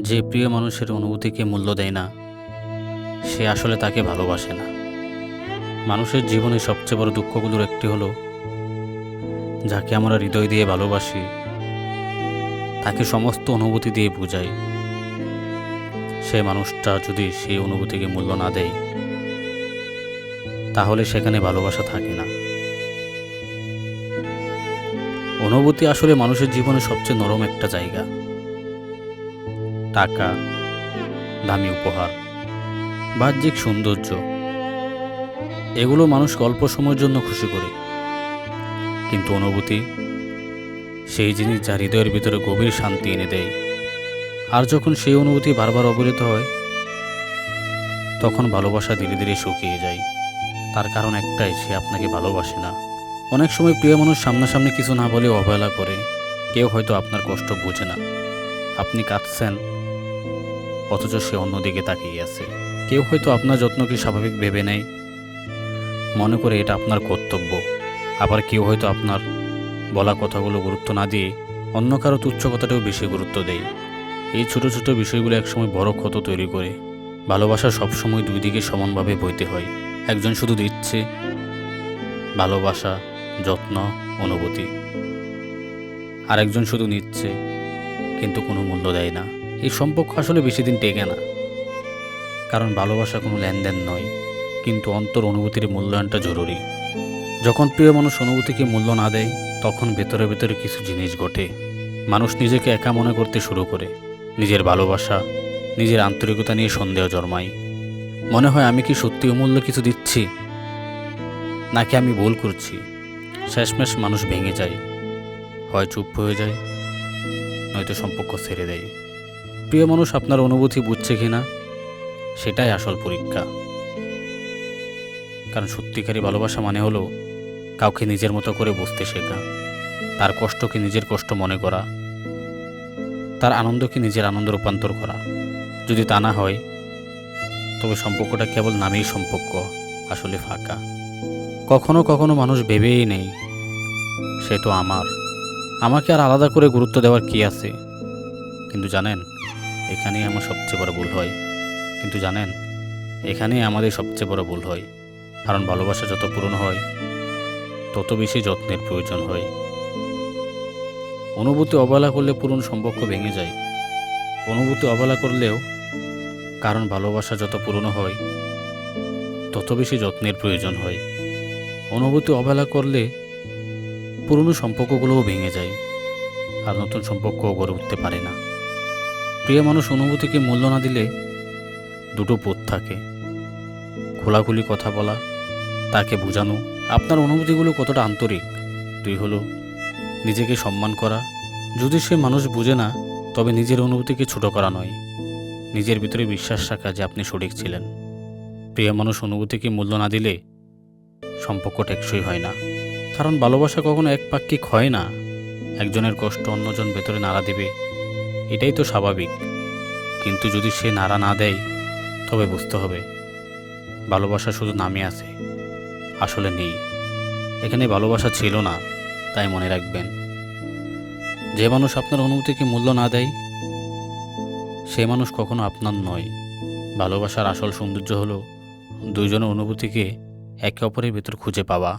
যে প্রিয় মানুষের অনুভূতিকে মূল্য দেয় না, সে আসলে তাকে ভালোবাসে না। মানুষের জীবনে সবচেয়ে বড় দুঃখগুলোর একটি হলো, যাকে আমরা হৃদয় দিয়ে ভালোবাসি তাকে সমস্ত অনুভূতি দিয়ে বুঝাই। সে মানুষটা যদি সেই অনুভূতিকে মূল্য না দেয়, তাহলে সেখানে ভালোবাসা থাকে না। অনুভূতি আসলে মানুষের জীবনে সবচেয়ে নরম একটা জায়গা। টাকা, দামি উপহার, বাহ্যিক সৌন্দর্য, এগুলো মানুষকে অল্প সময়ের জন্য খুশি করে, কিন্তু অনুভূতি সেই জিনিস যা হৃদয়ের ভিতরে গভীর শান্তি এনে দেয়। আর যখন সেই অনুভূতি বারবার অবহেলিত হয়, তখন ভালোবাসা ধীরে ধীরে শুকিয়ে যায়। তার কারণ একটাই, সে আপনাকে ভালোবাসে না। অনেক সময় প্রিয় মানুষ সামনাসামনি কিছু না বলে অবহেলা করে। কেউ হয়তো আপনার কষ্ট বোঝে না, আপনি কাঁদছেন অথচ সে অন্যদিকে তাকিয়ে আছে। কেউ হয়তো আপনার যত্নকে স্বাভাবিক ভেবে নেয়, মনে করে এটা আপনার কর্তব্য। আবার কেউ হয়তো আপনার বলা কথাগুলো গুরুত্ব না দিয়ে অন্য কারো তুচ্ছ কথাটাও বেশি গুরুত্ব দেয়। এই ছোট ছোট বিষয়গুলো একসময় বড় ক্ষত তৈরি করে। ভালোবাসা সবসময় দুই দিকে সমানভাবে বইতে হয়। একজন শুধু দিচ্ছে ভালোবাসা, যত্ন, অনুভূতি, আর একজন শুধু নিচ্ছে কিন্তু কোনো মূল্য দেয় না। এই সম্পর্ক আসলে বেশি দিন টেকে না, কারণ ভালোবাসা কোনো লেনদেন নয়, কিন্তু অন্তর অনুভূতির মূল্যায়নটা জরুরি। যখন প্রিয় মানুষ অনুভূতিকে মূল্য না দেয়, তখন ভেতরে ভেতরে কিছু জিনিস ঘটে। মানুষ নিজেকে একা মনে করতে শুরু করে। নিজের ভালোবাসা, নিজের আন্তরিকতা নিয়ে সন্দেহ জন্মায়। মনে হয়, আমি কি সত্যি অমূল্য কিছু দিচ্ছি, নাকি আমি ভুল করছি? শেষমেশ মানুষ ভেঙে যায়, হয় চুপ হয়ে যায়, নয়তো সম্পর্ক ছেড়ে দেয়। প্রিয় মানুষ আপনার অনুভূতি বুঝছে কিনা, সেটাই আসল পরীক্ষা। কারণ সত্যিকারী ভালোবাসা মানে হলো কাউকে নিজের মতো করে বুঝতে শেখা, তার কষ্টকে নিজের কষ্ট মনে করা, তার আনন্দকে নিজের আনন্দ রূপান্তর করা। যদি তা না হয়, তবে সম্পর্কটা কেবল নামেই সম্পর্ক, আসলে ফাঁকা। কখনো কখনো মানুষ ভেবেই নেই, সে তো আমাকে আর আলাদা করে গুরুত্ব দেওয়ার কি আছে। কিন্তু জানেন, এখানেই আমার সবচেয়ে বড় ভুল হয়। এখানেই আমাদের সবচেয়ে বড় ভুল হয়। কারণ ভালোবাসা যত পূরণ হয়, তত বেশি যত্নের প্রয়োজন হয়। অনুভূতি অবহেলা করলে পুরনো সম্পর্ক ভেঙে যায়। অনুভূতি অবহেলা করলেও, কারণ ভালোবাসা যত পুরনো হয়, তত বেশি যত্নের প্রয়োজন হয়। অনুভূতি অবহেলা করলে পুরনো সম্পর্কগুলোও ভেঙে যায়, আর নতুন সম্পর্কও গড়ে উঠতে পারে না। প্রিয় মানুষ অনুভূতিকে মূল্য না দিলে দুটো পথ থাকে: খোলাখুলি কথা বলা, তাকে বোঝানো আপনার অনুভূতিগুলো কতটা আন্তরিক। দুই হলো নিজেকে সম্মান করা। যদি সে মানুষ বুঝে না, তবে নিজের অনুভূতিকে ছোট করা নয়, নিজের ভিতরে বিশ্বাস রাখা যে আপনি সঠিক ছিলেন। প্রিয় মানুষ অনুভূতিকে মূল্য না দিলে সম্পর্ক টেকসই হয় না। কারণ ভালোবাসা কখনো একপাক্ষিক হয় না। একজনের কষ্ট অন্যজন ভেতরে নাড়া দিবে, এটাই তো স্বাভাবিক। কিন্তু যদি সে নাড়া না দেয়, তবে বুঝতে হবে ভালোবাসা শুধু নামে আছে, আসলে নেই। এখানে ভালোবাসা ছিল না, তাই মনে রাখবেন, যে মানুষ আপনার অনুভূতিকে মূল্য না দেয়, সে মানুষ কখনো আপনার নয়। ভালোবাসার আসল সৌন্দর্য হলো দুইজনের অনুভূতিকে একে অপরের ভিতর খুঁজে পাওয়া।